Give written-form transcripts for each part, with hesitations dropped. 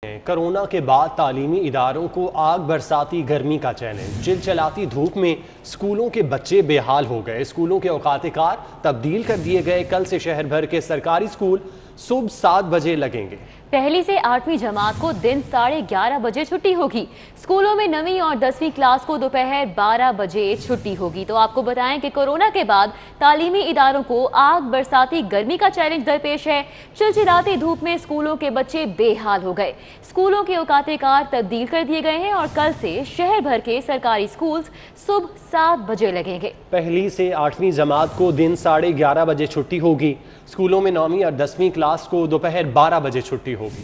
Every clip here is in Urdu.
کورونا کے بعد تعلیمی اداروں کو آگ برساتی گرمی کا چیلنج۔ چلچلاتی دھوپ میں اسکولوں کے بچے بے حال ہو گئے۔ اسکولوں کے اوقات کار تبدیل کر دیے گئے۔ کل سے شہر بھر کے سرکاری اسکول صبح 7 بجے لگیں گے۔ پہلی سے 8ویں جماعت کو دن 11:30 بجے چھٹی ہوگی۔ اسکولوں میں 9ویں اور 10ویں کلاس کو دوپہر 12 بجے چھٹی ہوگی۔ تو آپ کو بتائیں کہ کورونا کے بعد تعلیمی اداروں کو آگ برساتی گرمی کا چیلنج درپیش ہے۔ چلچلاتی دھوپ میں اسکولوں کے بچے بے حال ہو گئے۔ اسکولوں کے اوقات کار تبدیل کر دیے گئے ہیں اور کل سے شہر بھر کے سرکاری اسکولز صبح 7 بجے لگیں گے۔ پہلی سے 8ویں جماعت کو دن 11:30 بجے چھٹی ہوگی۔ اسکولوں میں 9ویں اور 10ویں کلاس کو دوپہر 12 بجے چھٹی ہوگی۔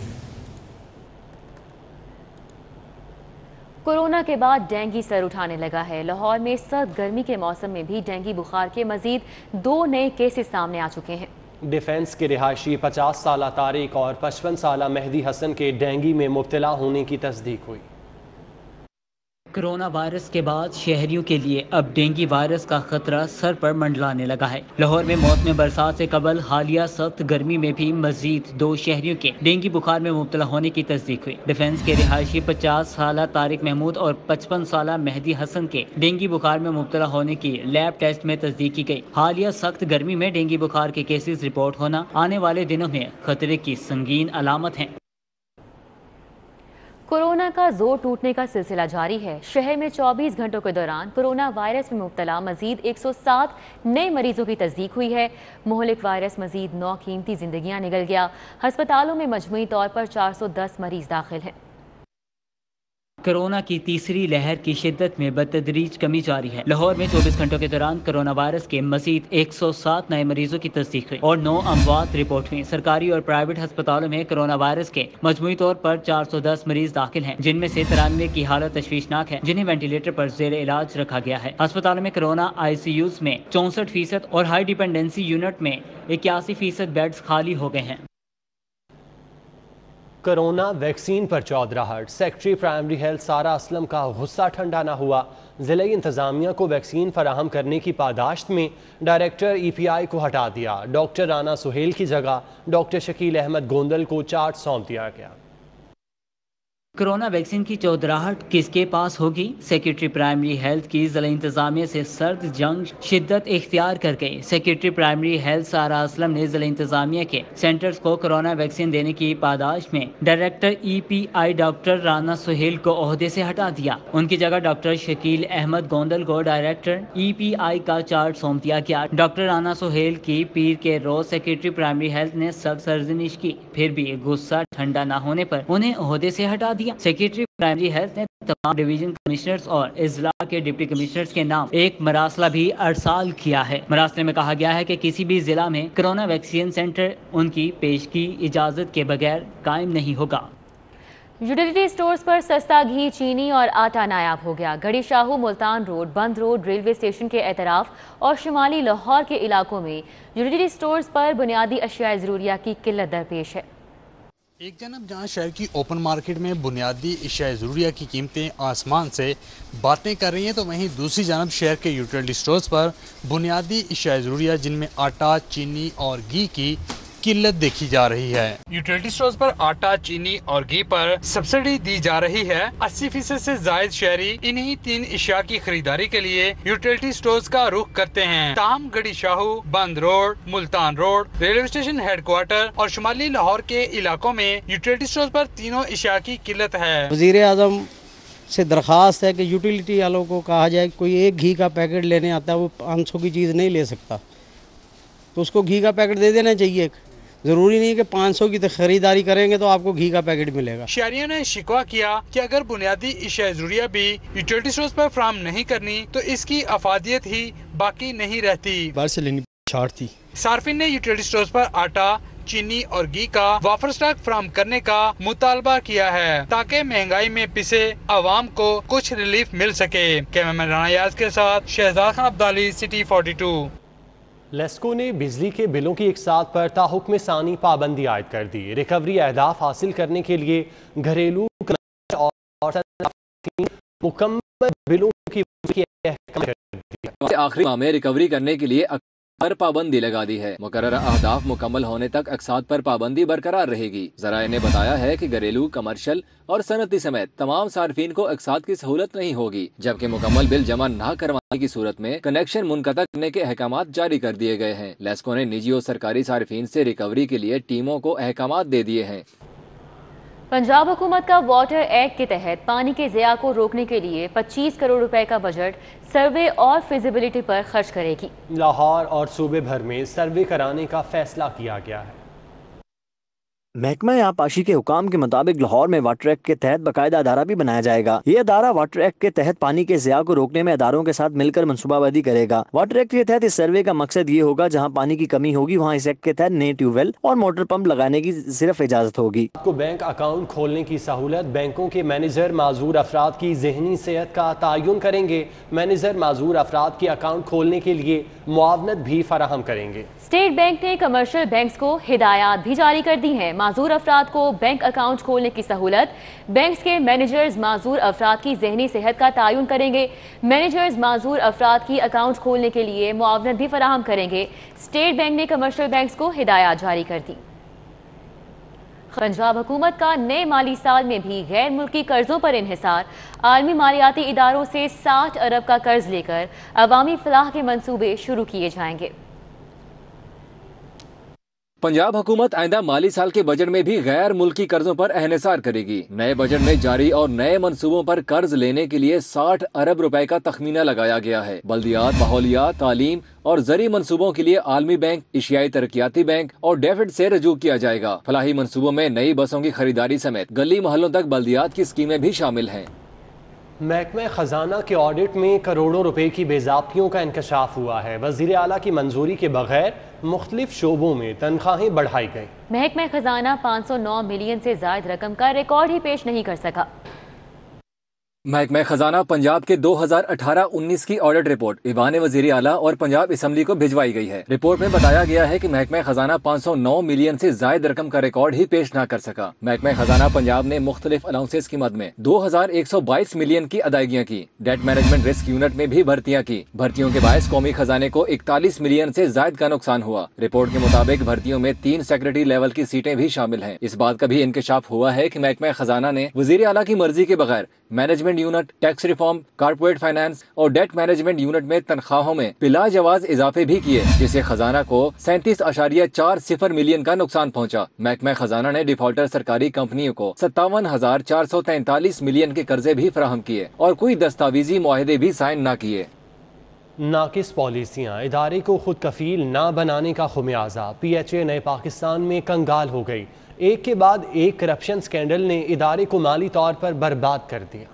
کورونا کے بعد ڈینگی سر اٹھانے لگا ہے۔ لاہور میں سرد گرمی کے موسم میں بھی ڈینگی بخار کے مزید 2 نئے کیسز سامنے آ چکے ہیں۔ ڈیفنس کے رہائشی 50 سالہ طارق اور 55 سالہ مہدی حسن کے ڈینگی میں مبتلا ہونے کی تصدیق ہوئی۔ کرونا وائرس کے بعد شہریوں کے لیے اب ڈینگی وائرس کا خطرہ سر پر منڈلانے لگا ہے۔ لاہور میں موسم برسات سے قبل حالیہ سخت گرمی میں بھی مزید 2 شہریوں کے ڈینگی بخار میں مبتلا ہونے کی تصدیق ہوئی۔ ڈیفنس کے رہائشی 50 سالہ طارق محمود اور 55 سالہ مہدی حسن کے ڈینگی بخار میں مبتلا ہونے کی لیب ٹیسٹ میں تصدیق کی گئی۔ حالیہ سخت گرمی میں ڈینگی بخار کے کیسز رپورٹ ہونا آنے والے دنوں میں خطرے کی سنگین علامت ہے۔ کورونا کا زور ٹوٹنے کا سلسلہ جاری ہے۔ شہر میں 24 گھنٹوں کے دوران کورونا وائرس میں مبتلا مزید 107 نئے مریضوں کی تصدیق ہوئی ہے۔ مہلک وائرس مزید 9 قیمتی زندگیاں نگل گیا۔ ہسپتالوں میں مجموعی طور پر 410 مریض داخل ہیں۔ کورونا کی تیسری لہر کی شدت میں بتدریج کمی جاری ہے۔ لاہور میں 24 گھنٹوں کے دوران کورونا وائرس کے مزید 107 نئے مریضوں کی تصدیق ہوئی اور 9 اموات رپورٹ ہوئی۔ سرکاری اور پرائیویٹ ہسپتالوں میں کورونا وائرس کے مجموعی طور پر 410 مریض داخل ہیں، جن میں سے 93 کی حالت تشویشناک ہے، جنہیں وینٹیلیٹر پر زیر علاج رکھا گیا ہے۔ ہسپتالوں میں کورونا ICUs میں 64% اور ہائی ڈیپینڈنسی یونٹ میں 81% بیڈز خالی ہو گئے ہیں۔ کرونا ویکسین پر چودراہٹ۔ سیکرٹری پرائمری ہیلتھ سارا اسلم کا غصہ ٹھنڈا نہ ہوا۔ ضلعی انتظامیہ کو ویکسین فراہم کرنے کی پاداشت میں ڈائریکٹر EPI کو ہٹا دیا۔ ڈاکٹر رانا سہیل کی جگہ ڈاکٹر شکیل احمد گوندل کو چارج سونپ دیا گیا۔ کورونا ویکسین کی چودراہٹ کس کے پاس ہوگی؟ سیکرٹری پرائمری ہیلتھ کی ضلع انتظامیہ سے سرد جنگ شدت اختیار کر گئی۔ سیکرٹری پرائمری ہیلتھ سارا اسلم نے ضلع انتظامیہ کے سینٹرز کو کورونا ویکسین دینے کی پاداش میں director EPI doctor Rana Sohail کو عہدے سے ہٹا دیا۔ ان کی جگہ ڈاکٹر شکیل احمد گوندل کو ڈائریکٹر EPI کا چارج سونپ دیا گیا۔ ڈاکٹر رانا سہیل کی پیر کے روز سیکرٹری پرائمری ہیلتھ نے سخت سرزنش کی، پھر بھی غصہ ٹھنڈا نہ ہونے پر انہیں عہدے سے ہٹا دیا۔ سیکرٹری پرائمری ہیلتھ نے تمام ڈویژن کمشنرز اور اضلاع کے ڈپٹی کمشنرز کے نام ایک مراسلہ بھی ارسال کیا ہے۔ مراسلے میں کہا گیا ہے کہ کسی بھی ضلع میں کورونا ویکسین سینٹر ان کی پیشگی اجازت کے بغیر قائم نہیں ہوگا۔ یوٹیلیٹی سٹورز پر سستا گھی، چینی اور آٹا نایاب ہو گیا۔ گڑھی شاہو، ملتان روڈ، بند روڈ، ریلوے اسٹیشن کے اطراف اور شمالی لاہور کے علاقوں میں یوٹیلیٹی سٹورز پر بنیادی اشیاء ضروریہ کی قلت درپیش ہے۔ ایک جانب جہاں شہر کی اوپن مارکیٹ میں بنیادی اشیاء ضروریہ کی قیمتیں آسمان سے باتیں کر رہی ہیں، تو وہیں دوسری جانب شہر کے یوٹیلیٹی سٹورز پر بنیادی اشیاء ضروریہ جن میں آٹا، چینی اور گھی کی قلت دیکھی جا رہی ہے۔ یوٹیلیٹی سٹورز پر آٹا، چینی اور گھی پر سبسڈی دی جا رہی ہے۔ 80% سے زائد شہری انہی 3 اشیاء کی خریداری کے لیے یوٹیلیٹی سٹورز کا رخ کرتے ہیں۔ تاہم Garhi Shahu, Bund road, Multan road, railway station head quarter اور شمالی لاہور کے علاقوں میں یوٹیلیٹی سٹورز پر تینوں اشیاء کی قلت ہے۔ وزیر اعظم سے درخواست ہے کہ یوٹیلیٹی والوں کو کہا جائے کہ کوئی ایک گھی کا پیکٹ لینے آتا ہے وہ 500 کی چیز نہیں لے سکتا، تو اس کو گھی کا پیکٹ دے دینا چاہیے۔ ضروری نہیں کہ 500 کی خریداری کریں گے تو آپ کو گھی کا پیکٹ ملے گا۔ شہریوں نے شکوہ کیا کہ اگر بنیادی اشیاء ضروریہ بھی یوٹیلیٹی سٹورز پر فراہم نہیں کرنی تو اس کی افادیت ہی باقی نہیں رہتی۔ باہر سے لینی چھاڑ تھی۔ صارفین نے یوٹیلیٹی سٹورز پر آٹا، چینی اور گھی کا وافر سٹاک فراہم کرنے کا مطالبہ کیا ہے تاکہ مہنگائی میں پسے عوام کو کچھ ریلیف مل سکے۔ کیمرمین رانا یاز کے ساتھ شہزاد خان عبدالی، سٹی 42۔ لیسکو نے بجلی کے بلوں کی اقساط پر تاحکم ثانی پابندی عائد کر دی۔ ریکوری اہداف حاصل کرنے کے لیے گھریلو اور مکمل بلوں کی احکام کر دیا۔ آخری ماہ میں ریکوری کرنے کے لیے پر پابندی لگا دی ہے۔ مقررہ اہداف مکمل ہونے تک اقساط پر پابندی برقرار رہے گی۔ ذرائع نے بتایا ہے کہ گھریلو، کمرشل اور صنعتی سمیت تمام صارفین کو اقساط کی سہولت نہیں ہوگی، جبکہ مکمل بل جمع نہ کروانے کی صورت میں کنیکشن منقطع کرنے کے احکامات جاری کر دیے گئے ہیں۔ لیسکو نے نجی اور سرکاری صارفین سے ریکوری کے لیے ٹیموں کو احکامات دے دیے ہیں۔ پنجاب حکومت کا واٹر ایکٹ کے تحت پانی کے ضیاع کو روکنے کے لیے 25 کروڑ روپے کا بجٹ سروے اور فیزیبلٹی پر خرچ کرے گی۔ لاہور اور صوبے بھر میں سروے کرانے کا فیصلہ کیا گیا ہے۔ محکمہ آبپاشی کے حکام کے مطابق لاہور میں واٹر ایکٹ کے تحت باقاعدہ ادارہ بھی بنایا جائے گا۔ یہ ادارہ واٹر ایکٹ کے تحت پانی کے ضیاع کو روکنے میں اداروں کے ساتھ مل کر منصوبہ بندی کرے گا۔ واٹر ایکٹ کے تحت اس سروے کا مقصد یہ ہوگا جہاں پانی کی کمی ہوگی وہاں اس ایکٹ کے تحت نئے ٹیوب ویل اور موٹر پمپ لگانے کی صرف اجازت ہوگی۔ کو بینک اکاؤنٹ کھولنے کی سہولت، بینکوں کے مینیجر معذور افراد کی ذہنی صحت کا تعین کریں گے۔ مینیجر معذور افراد کی اکاؤنٹ کھولنے کے لیے معاونت بھی فراہم کریں گے۔ اسٹیٹ بینک نے کمرشل بینکس کو ہدایات بھی جاری کر دی ہیں۔ معذور افراد کو بینک اکاؤنٹ کھولنے کی سہولت، بینکس کے مینیجرز معذور افراد کی ذہنی صحت کا تعین کریں گے۔ مینیجرز معذور افراد کی اکاؤنٹ کھولنے کے لیے معاونت بھی فراہم کریں گے۔ اسٹیٹ بینک نے کمرشل بینکس کو ہدایات جاری کر دی۔ پنجاب حکومت کا نئے مالی سال میں بھی غیر ملکی قرضوں پر انحصار، عالمی مالیاتی اداروں سے 60 ارب کا قرض لے کر عوامی فلاح کے منصوبے شروع کیے جائیں گے۔ پنجاب حکومت آئندہ مالی سال کے بجٹ میں بھی غیر ملکی قرضوں پر انحصار کرے گی۔ نئے بجٹ میں جاری اور نئے منصوبوں پر قرض لینے کے لیے 60 ارب روپے کا تخمینہ لگایا گیا ہے۔ بلدیات، ماحولیات، تعلیم اور زرعی منصوبوں کے لیے عالمی بینک، ایشیائی ترقیاتی بینک اور ڈیفڈ سے رجوع کیا جائے گا۔ فلاحی منصوبوں میں نئی بسوں کی خریداری سمیت گلی محلوں تک بلدیات کی اسکیمیں بھی شامل ہیں۔ محکمہ خزانہ کے آڈٹ میں کروڑوں روپے کی بے ضابطیوں کا انکشاف ہوا ہے۔ وزیر اعلیٰ کی منظوری کے بغیر مختلف شعبوں میں تنخواہیں بڑھائی گئیں۔ محکمہ خزانہ 509 ملین سے زائد رقم کا ریکارڈ ہی پیش نہیں کر سکا۔ محکمہ خزانہ پنجاب کے 2018-19 کی آڈٹ رپورٹ ایوان وزیر اعلیٰ اور پنجاب اسمبلی کو بھجوائی گئی ہے۔ رپورٹ میں بتایا گیا ہے کہ محکمہ خزانہ 509 ملین سے زائد رقم کا ریکارڈ ہی پیش نہ کر سکا۔ محکمہ خزانہ پنجاب نے مختلف الاؤنسز کی مد میں 2122 ملین کی ادائیگیاں کی۔ ڈیٹ مینجمنٹ رسک یونٹ میں بھی بھرتیاں کی۔ بھرتیوں کے باعث قومی خزانے کو 41 ملین سے زائد کا نقصان ہوا۔ رپورٹ کے مطابق بھرتیوں میں 3 سیکرٹری لیول کی سیٹیں بھی شامل ہیں۔ اس بات کا بھی انکشاف ہوا ہے کہ محکمہ خزانہ نے وزیر اعلیٰ کی مرضی کے بغیر management unit, tax reform, corporate finance اور ڈیٹ مینجمنٹ یونٹ میں تنخواہوں میں بلا جواز اضافے بھی کیے، جس سے خزانہ کو 37.40 ملین کا نقصان پہنچا۔ محکمہ خزانہ نے ڈیفالٹر سرکاری کمپنیوں کو 57,443 ملین کے قرضے بھی فراہم کیے اور کوئی دستاویزی معاہدے بھی سائن نہ کیے۔ ناقص پالیسیاں ادارے کو خود کفیل نہ بنانے کا خمیازہ، پی ایچ اے نئے پاکستان میں کنگال ہو گئی۔ ایک کے بعد ایک کرپشن سکینڈل نے ادارے کو مالی طور پر برباد کر دیا۔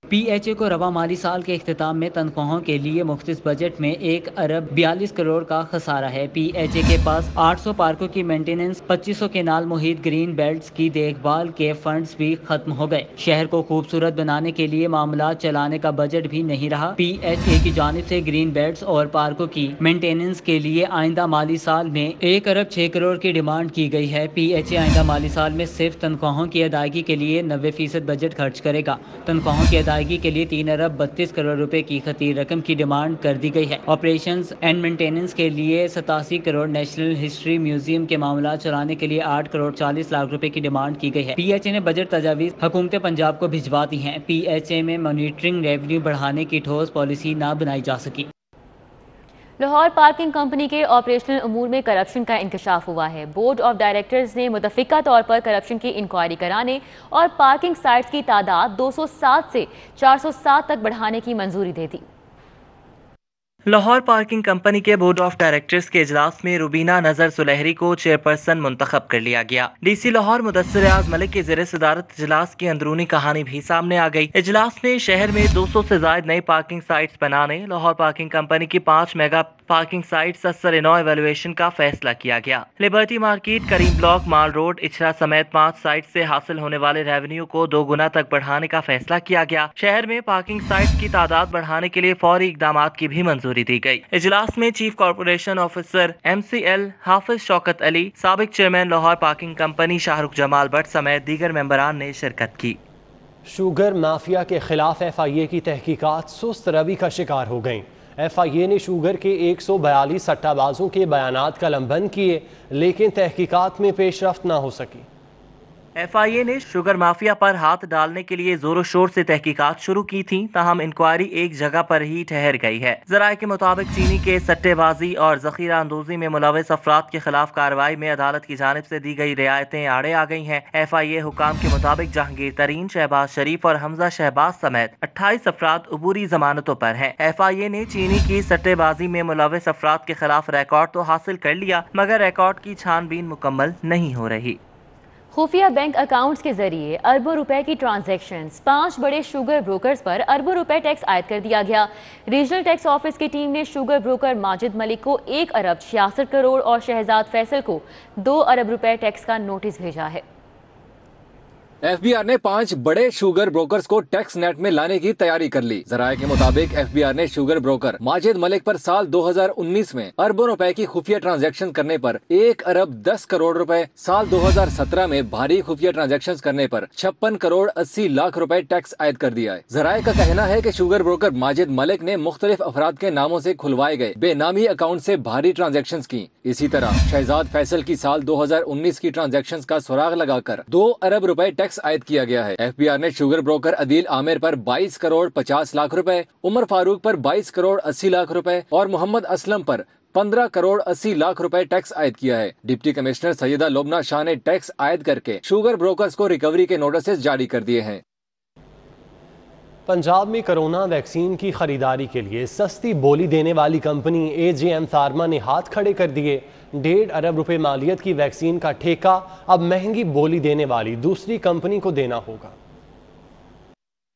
پی ایچ اے کو رواں مالی سال کے اختتام میں تنخواہوں کے لیے مختص بجٹ میں 1 ارب 42 کروڑ کا خسارہ ہے۔ پی ایچ اے کے پاس 800 پارکوں کی مینٹیننس، 2500 کینال محیط گرین بیلٹس کی دیکھ بھال کے فنڈز بھی ختم ہو گئے۔ شہر کو خوبصورت بنانے کے لیے معاملات چلانے کا بجٹ بھی نہیں رہا۔ پی ایچ اے کی جانب سے گرین بیلٹس اور پارکوں کی مینٹیننس کے لیے آئندہ مالی سال میں 1 ارب 6 کروڑ کی ڈیمانڈ کی گئی ہے۔ پی ایچ اے آئندہ مالی سال میں صرف تنخواہوں کی ادائیگی کے لیے 90% بجٹ خرچ کرے گا۔ تنخواہوں کی ادائیگی کے لیے 3 ارب 32 کروڑ روپے کی خطیر رقم کی ڈیمانڈ کر دی گئی ہے۔ آپریشنز اینڈ مینٹیننس کے لیے 87 کروڑ، نیشنل ہسٹری میوزیم کے معاملات چلانے کے لیے 8 کروڑ 40 لاکھ روپے کی ڈیمانڈ کی گئی ہے۔ پی ایچ اے نے بجٹ تجاویز حکومت پنجاب کو بھجوا دی ہیں۔ پی ایچ اے میں مانیٹرنگ ریونیو بڑھانے کی ٹھوس پالیسی نہ بنائی جا سکی۔ لاہور پارکنگ کمپنی کے آپریشنل امور میں کرپشن کا انکشاف ہوا ہے۔ بورڈ آف ڈائریکٹرز نے متفقہ طور پر کرپشن کی انکوائری کرانے اور پارکنگ سائٹس کی تعداد 207 سے 407 تک بڑھانے کی منظوری دے دی۔ لاہور پارکنگ کمپنی کے بورڈ آف ڈائریکٹرز کے اجلاس میں روبینہ نظر سلیحری کو چیئرپرسن منتخب کر لیا گیا۔ ڈی سی لاہور مدثر ریاض ملک کے زیر صدارت اجلاس کی اندرونی کہانی بھی سامنے آ گئی۔ اجلاس میں شہر میں 200 سے زائد نئی پارکنگ سائٹس بنانے، لاہور پارکنگ کمپنی کی 5 میگا پارکنگ سائٹس اثر نو ایویلویشن کا فیصلہ کیا گیا۔ لبرٹی مارکیٹ، کریم بلاک، مال روڈ، اچھرا سمیت 5 سائٹ سے حاصل ہونے والے ریونیو کو 2 گنا تک بڑھانے کا فیصلہ کیا گیا۔ شہر میں پارکنگ سائٹس کی تعداد بڑھانے کے لیے فوری اقدامات کی بھی منظوری دی گئی۔ اجلاس میں چیف کارپوریشن آفیسر MCL حافظ شوکت علی، سابق chairman Lahore parking company Shah Rukh Jamal but سمیت دیگر ممبران نے شرکت کی۔ شوگر مافیا کے خلاف FIA کی تحقیقات سست روی کا شکار ہو گئیں۔ FIA نے شوگر کے 142 سٹہ بازوں کے بیانات قلم بند کیے، لیکن تحقیقات میں پیش رفت نہ ہو سکی۔ FIA نے شوگر مافیا پر ہاتھ ڈالنے کے لیے زور و شور سے تحقیقات شروع کی تھیں، تاہم انکوائری ایک جگہ پر ہی ٹھہر گئی ہے۔ ذرائع کے مطابق چینی کے سٹے بازی اور ذخیرہ اندوزی میں ملوث افراد کے خلاف کارروائی میں عدالت کی جانب سے دی گئی رعایتیں آڑے آ گئی ہیں۔ FIA حکام کے مطابق جہانگیر ترین، شہباز شریف اور حمزہ شہباز سمیت 28 افراد عبوری ضمانتوں پر ہیں۔ FIA نے چینی کی سٹے بازی میں ملوث افراد کے خلاف ریکارڈ تو حاصل کر لیا، مگر ریکارڈ کی چھان بین مکمل نہیں ہو رہی۔ خفیہ بینک اکاؤنٹس کے ذریعے اربوں روپے کی ٹرانزیکشنز، 5 بڑے شوگر بروکرز پر اربوں روپے ٹیکس عائد کر دیا گیا۔ ریجنل ٹیکس آفس کی ٹیم نے شوگر بروکر ماجد ملک کو 1 ارب 66 کروڑ اور شہزاد فیصل کو 2 ارب روپے ٹیکس کا نوٹس بھیجا ہے۔ FBR نے 5 بڑے شوگر بروکرز کو ٹیکس نیٹ میں لانے کی تیاری کر لی۔ ذرائع کے مطابق FBR نے شوگر بروکر ماجد ملک پر سال 2019 میں اربوں روپے کی خفیہ ٹرانزیکشن کرنے پر 1 ارب 10 کروڑ روپے، سال 2017 میں بھاری خفیہ ٹرانزیکشن کرنے پر 56 کروڑ 80 لاکھ روپے ٹیکس عائد کر دیا ہے۔ ذرائع کا کہنا ہے کہ شوگر بروکر ماجد ملک نے مختلف افراد کے ناموں سے کھلوائے گئے بے نامی اکاؤنٹ سے بھاری ٹرانزیکشن کی۔ اسی طرح شہزاد فیصل کی سال 2019 کی ٹرانزیکشن کا سراغ لگا کر 2 ارب روپے ٹیکس عائد کیا گیا ہے۔ FBR نے شوگر بروکر عدیل عامر پر 22 کروڑ 50 لاکھ روپے، عمر فاروق پر 22 کروڑ 80 لاکھ روپے اور محمد اسلم پر 15 کروڑ 80 لاکھ روپے ٹیکس عائد کیا ہے۔ ڈپٹی کمشنر سیدہ لبنہ شاہ نے ٹیکس عائد کر کے شوگر بروکرز کو ریکوری کے نوٹسز جاری کر دیے ہیں۔ پنجاب میں کرونا ویکسین کی خریداری کے لیے سستی بولی دینے والی کمپنی AGM فارما نے ہاتھ کھڑے کر دیے۔ 1.5 ارب روپے مالیت کی ویکسین کا ٹھیکہ اب مہنگی بولی دینے والی دوسری کمپنی کو دینا ہوگا۔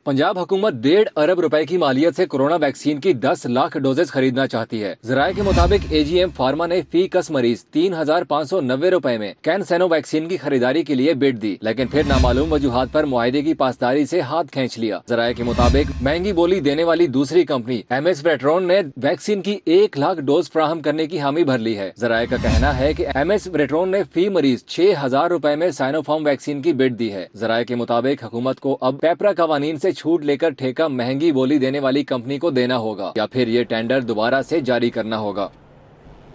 پنجاب حکومت 1.5 ارب روپے کی مالیت سے کورونا ویکسین کی 10 لاکھ ڈوزز خریدنا چاہتی ہے۔ ذرائع کے مطابق AGM فارما نے فی کس مریض 3,590 روپے میں کینسینو ویکسین کی خریداری کے لیے بڈ دی، لیکن پھر نامعلوم وجوہات پر معاہدے کی پاسداری سے ہاتھ کھینچ لیا۔ ذرائع کے مطابق مہنگی بولی دینے والی دوسری کمپنی MS ویٹرون نے ویکسین کی 1 لاکھ ڈوز فراہم کرنے کی حامی بھر لی ہے۔ ذرائع کا کہنا ہے کہ MS ویٹرون نے فی مریض 6,000 روپے میں سائنو فارم ویکسین کی بڈ دی ہے۔ ذرائع کے مطابق حکومت کو اب پیپرا قوانین سے چھوٹ لے کر ٹھیکہ مہنگی بولی دینے والی کمپنی کو دینا ہوگا یا پھر یہ ٹینڈر دوبارہ سے جاری کرنا ہوگا۔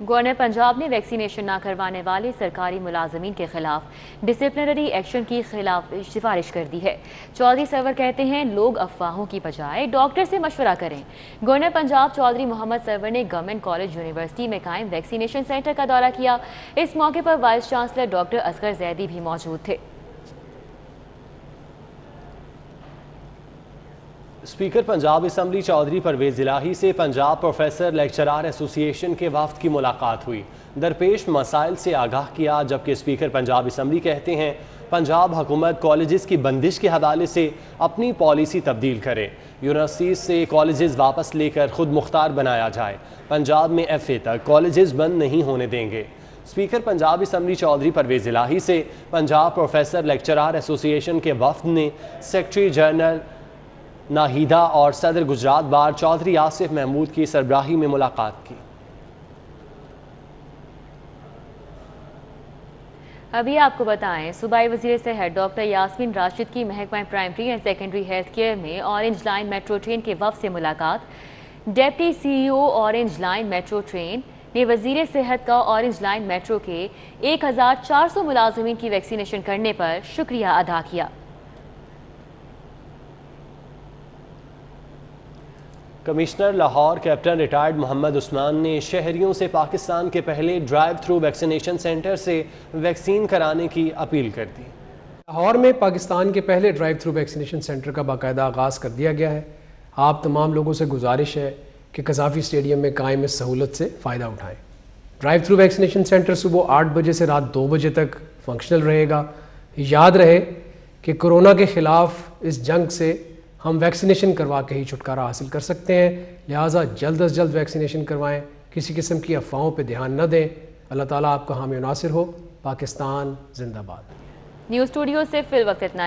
گورنر پنجاب نے ویکسینیشن نہ کروانے والے سرکاری ملازمین کے خلاف ڈسپلنری ایکشن کی خلاف سفارش کر دی ہے۔ چودھری سرور کہتے ہیں لوگ افواہوں کی بجائے ڈاکٹر سے مشورہ کریں۔ گورنر پنجاب چودھری محمد سرور نے گورنمنٹ کالج یونیورسٹی میں قائم ویکسینیشن سینٹر کا دورہ کیا۔ اس موقع پر vice chancellor doctor Asghar Zaidi بھی موجود تھے۔ اسپیکر پنجاب اسمبلی چودھری پرویز الہی سے پنجاب پروفیسر لیکچرار ایسوسی ایشن کے وفد کی ملاقات ہوئی، درپیش مسائل سے آگاہ کیا، جبکہ اسپیکر پنجاب اسمبلی کہتے ہیں پنجاب حکومت کالجز کی بندش کے حوالے سے اپنی پالیسی تبدیل کرے، یونیورسٹیز سے کالجز واپس لے کر خود مختار بنایا جائے، پنجاب میں FA تک کالجز بند نہیں ہونے دیں گے۔ اسپیکر پنجاب اسمبلی چودھری پرویز الہی سے پنجاب پروفیسر لیکچرار ایسوسی ایشن کے وفد نے سیکرٹری جنرل ناہیدہ اور صدر گجرات بار چودھری آصف محمود کی سربراہی میں ملاقات کی۔ ابھی آپ کو بتائیں صوبائی وزیر صحت ڈاکٹر یاسمین راشد کی محکمہ primary and secondary health care میں اورنج لائن میٹرو ٹرین کے وفد سے ملاقات۔ Deputy CEO orange line metro train نے وزیر صحت کا اورنج لائن میٹرو کے 1,400 ملازمین کی ویکسینیشن کرنے پر شکریہ ادا کیا۔ Commissioner Lahore captain retired Muhammad Usman نے شہریوں سے پاکستان کے پہلے ڈرائیو تھرو ویکسینیشن سینٹر سے ویکسین کرانے کی اپیل کر دی۔ لاہور میں پاکستان کے پہلے ڈرائیو تھرو ویکسینیشن سینٹر کا باقاعدہ آغاز کر دیا گیا ہے۔ آپ تمام لوگوں سے گزارش ہے کہ قذافی اسٹیڈیم میں قائم اس سہولت سے فائدہ اٹھائیں۔ ڈرائیو تھرو ویکسینیشن سینٹر صبح 8 بجے سے رات 2 بجے تک فنکشنل رہے گا۔ یاد رہے کہ کورونا کے خلاف اس جنگ سے ہم ویکسینیشن کروا کے ہی چھٹکارا حاصل کر سکتے ہیں، لہٰذا جلد از جلد ویکسینیشن کروائیں، کسی قسم کی افواہوں پہ دھیان نہ دیں۔ اللہ تعالیٰ آپ کا حامی و ناصر ہو۔ پاکستان زندہ باد۔ نیوز اسٹوڈیو سے فی الوقت اتنا ہی۔